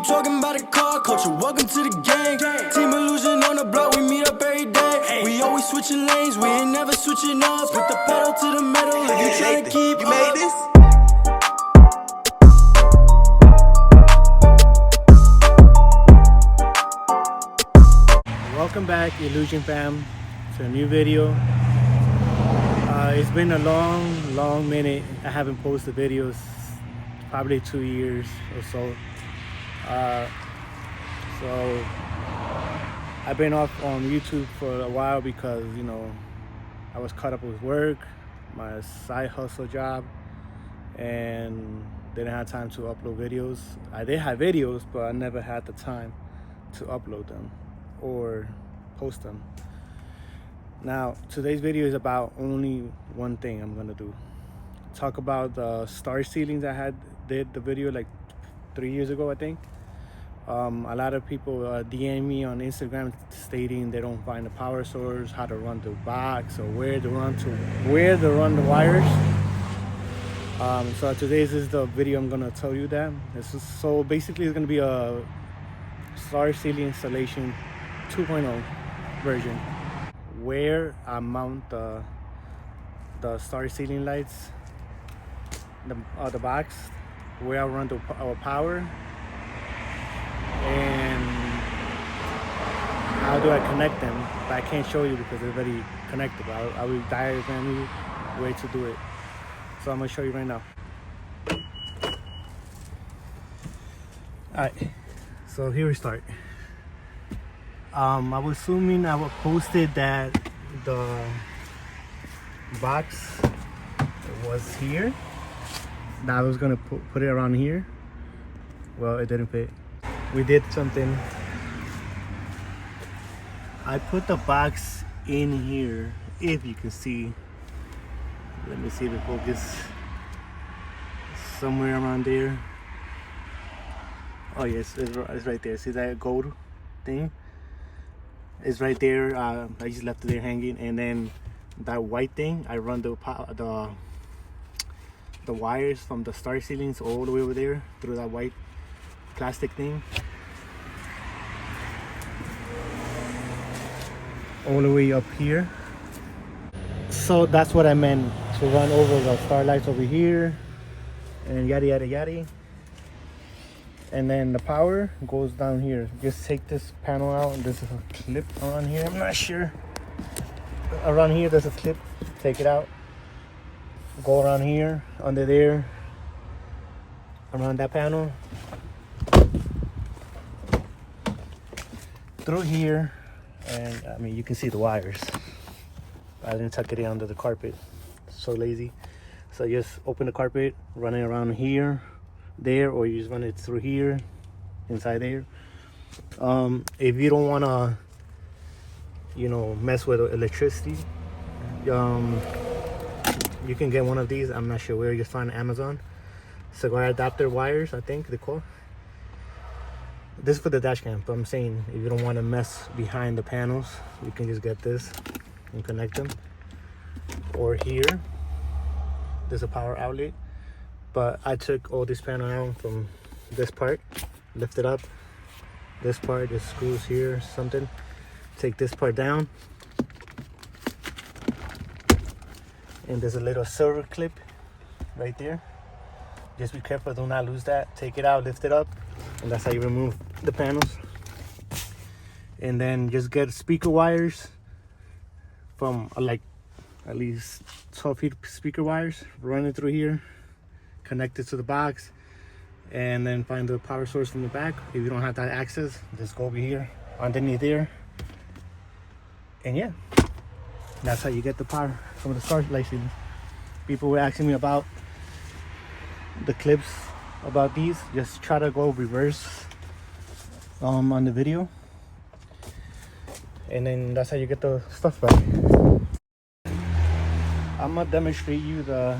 keep talking about the car culture. Welcome to the gang. Team illusion on the block, we meet up every day. We always switching lanes, we ain't never switching up. Put the pedal to the metal if you tryna keep You up. made this? Welcome back, Illusion fam, to a new video. It's been a long minute. I haven't posted videos, probably 2 years or so. So I've been off on YouTube for a while because, you know, I was caught up with work, my side hustle job, and didn't have time to upload videos. I did have videos, but I never had the time to upload them or post them. Now today's video is about only one thing I'm gonna do. Talk about the star ceilings. I did the video like 3 years ago, I think. A lot of people DM me on Instagram stating they don't find the power source, how to run the box, or where to run the wires. So today's is the video I'm gonna tell you that. So basically it's gonna be a star ceiling installation 2.0 version, where I mount the star ceiling lights, the box, where I run our power, and how do I connect them. But I can't show you because they're already connected. But I will diagram you way to do it. So I'm gonna show you right now. Alright, so here we start. I was assuming I would posted that the box was here, that I was gonna put it around here. Well, it didn't fit. We did something. I put the box in here, if you can see. Let me see if it focus. Somewhere around there. Oh yes, it's right there. See that gold thing? It's right there. I just left it there hanging, and then that white thing, I run the wires from the star ceilings all the way over there through that white plastic thing, all the way up here. So that's what I meant, to run over the starlights over here and yada yada yada. And then the power goes down here. Just take this panel out, and there's a clip around here. I'm not sure. Around here there's a clip. Take it out. Go around here, under there, around that panel, through here, and I mean you can see the wires. I didn't tuck it in under the carpet. So lazy. So just open the carpet, run it around here, there, or you just run it through here, inside there. If you don't want to, you know, mess with electricity, you can get one of these. I'm not sure where, you find Amazon. Cigar adapter wires, I think they call. This is for the dash cam, but I'm saying if you don't want to mess behind the panels, you can just get this and connect them. Or here, there's a power outlet. But I took all this panel out from this part, lift it up. This part, just screws here, something. Take this part down. And there's a little silver clip right there. Just be careful, do not lose that. Take it out, lift it up, and that's how you remove the panels. And then just get speaker wires from like at least 12 feet speaker wires, run it through here, connect it to the box, and then find the power source from the back. If you don't have that access, just go over here, underneath there, and yeah, that's how you get the power from the star lighting. People were asking me about the clips about these. Just try to go reverse on the video, and then that's how you get the stuff back. I'm gonna demonstrate you the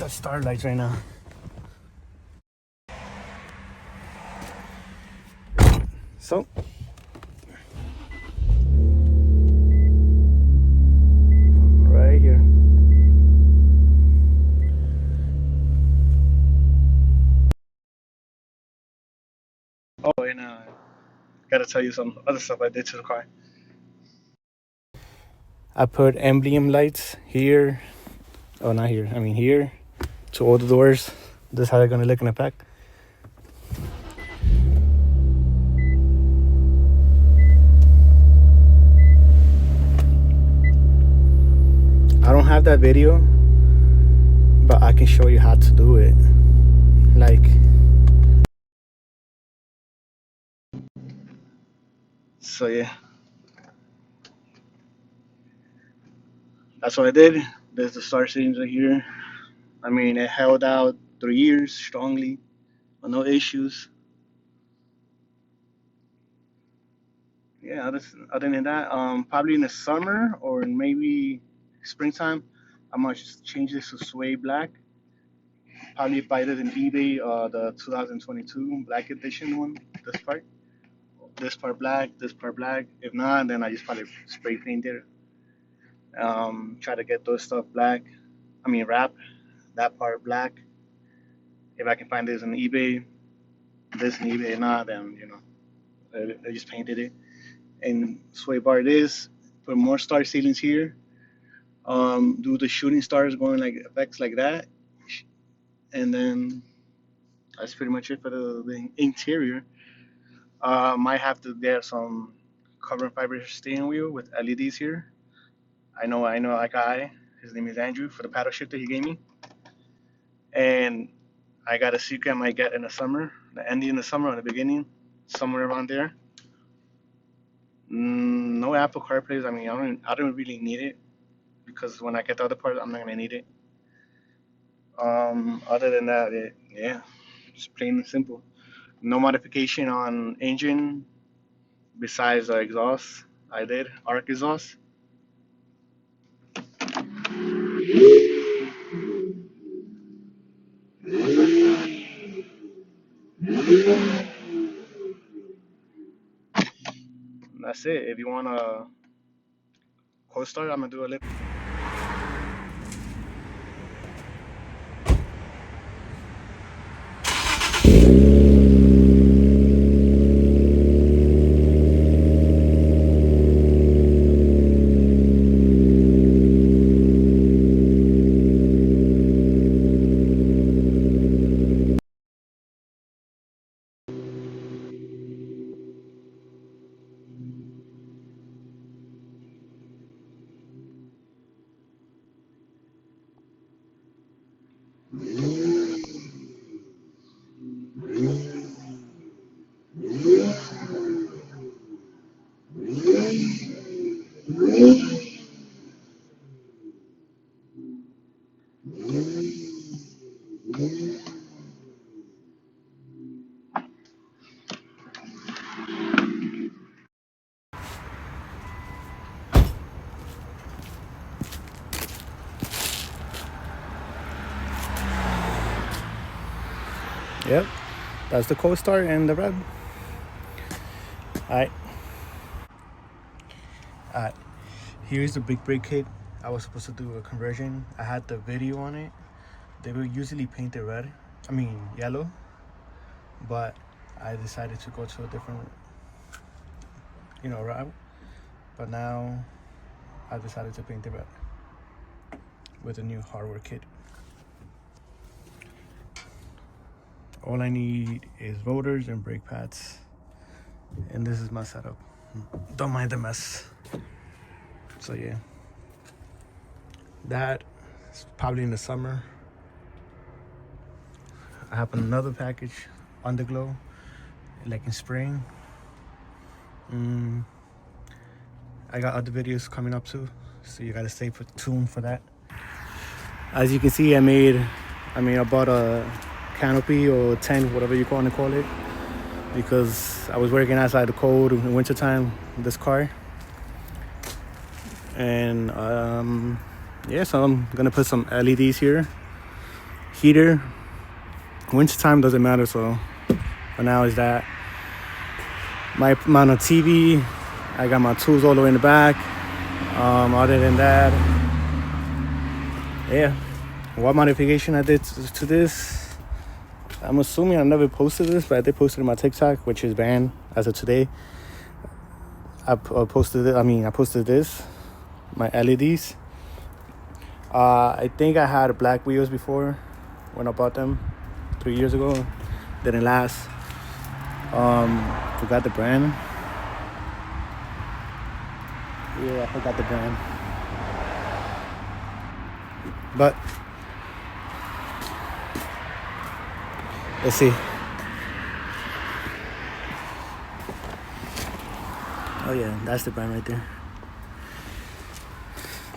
starlights right now. So right here, Oh, and gotta tell you some other stuff I did to the car. I put emblem lights here. Oh, not here. I mean here to all the doors. This is how they're gonna look in the back. I don't have that video, but I can show you how to do it. Like, so yeah, that's what I did. There's the star seams right here. I mean, it held out 3 years strongly, no issues. Yeah, other than that, probably in the summer or maybe springtime, I might just change this to suede black. Probably buy it in eBay, the 2022 black edition one. This part black, this part black. If not, then I just probably spray paint it. Try to get those stuff black. I mean, wrap that part black. If I can find this on eBay, this on eBay, if not, then I just painted it. And suede bar it is. Put more star ceilings here. Do the shooting stars going like effects like that, and then that's pretty much it for the interior. Might have to get some carbon fiber steering wheel with LEDs here. I know a guy. His name is Andrew for the paddle shifter he gave me, and I got a secret I might get in the summer, the ending in the summer or the beginning, somewhere around there. No Apple CarPlay. I mean, I don't really need it because when I get the other part, I'm not gonna need it. Other than that, yeah, just plain and simple. No modification on engine besides the exhaust. I did arc exhaust. That's it. If you want a co-star, I'm gonna do a lip. Yep, that's the co-star and the red. Alright. Alright. Here's the big brake kit. I was supposed to do a conversion. I had the video on it. They will usually paint it red. I mean yellow. But I decided to go to a different route. But now I decided to paint it red with a new hardware kit. All I need is rotors and brake pads. And this is my setup. Don't mind the mess. So yeah. That is probably in the summer. I have another package, Underglow, like in spring. I got other videos coming up too, so you gotta stay tuned for that. As you can see, I bought a canopy or tent, whatever you want to call it, because I was working outside the cold in the wintertime in this car. And yeah, so I'm gonna put some LEDs here. Heater, wintertime doesn't matter, so for now is that. My mount on TV, I got my tools all the way in the back. Other than that, yeah. What modification I did to this? I'm assuming I never posted this, but I did post it on my TikTok, which is banned as of today. I posted this, my LEDs. I think I had black wheels before when I bought them 3 years ago. Didn't last. Forgot the brand. Yeah, I forgot the brand. But let's see. Oh yeah, that's the brand right there.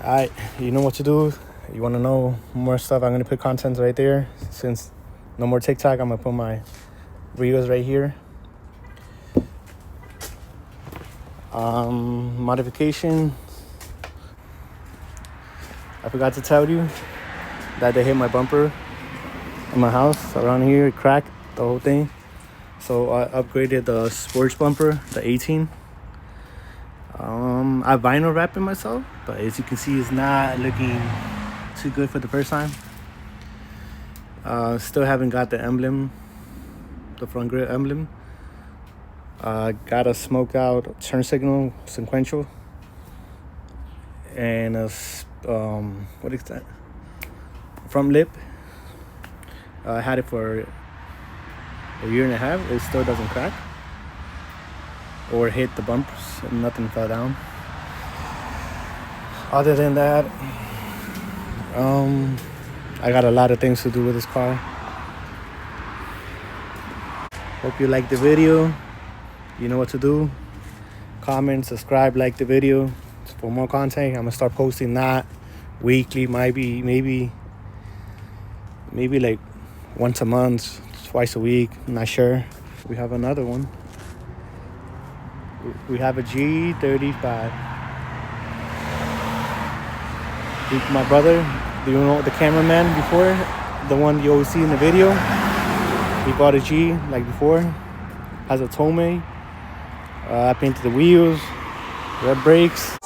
Alright, you know what to do. You want to know more stuff, I'm going to put content right there. Since no more TikTok, I'm going to put my videos right here. Modification. I forgot to tell you that they hit my bumper in my house around here. It cracked the whole thing. So I upgraded the sports bumper, the 18. I vinyl wrapped it myself, but as you can see, it's not looking too good for the first time. Still haven't got the emblem, the front grille emblem. Got a smoke out turn signal sequential, and a what is that? Front lip. I had it for a year and a half. It still doesn't crack or hit the bumpers, and nothing fell down. Other than that, I got a lot of things to do with this car. Hope you liked the video. You know what to do. Comment, subscribe, like the video for more content. I'm gonna start posting that weekly, maybe like once a month, twice a week. I'm not sure. We have another one. We have a G35. My brother, do you know the cameraman before? The one you always see in the video? He bought a G like before. Has a Tomei. I painted the wheels, red brakes.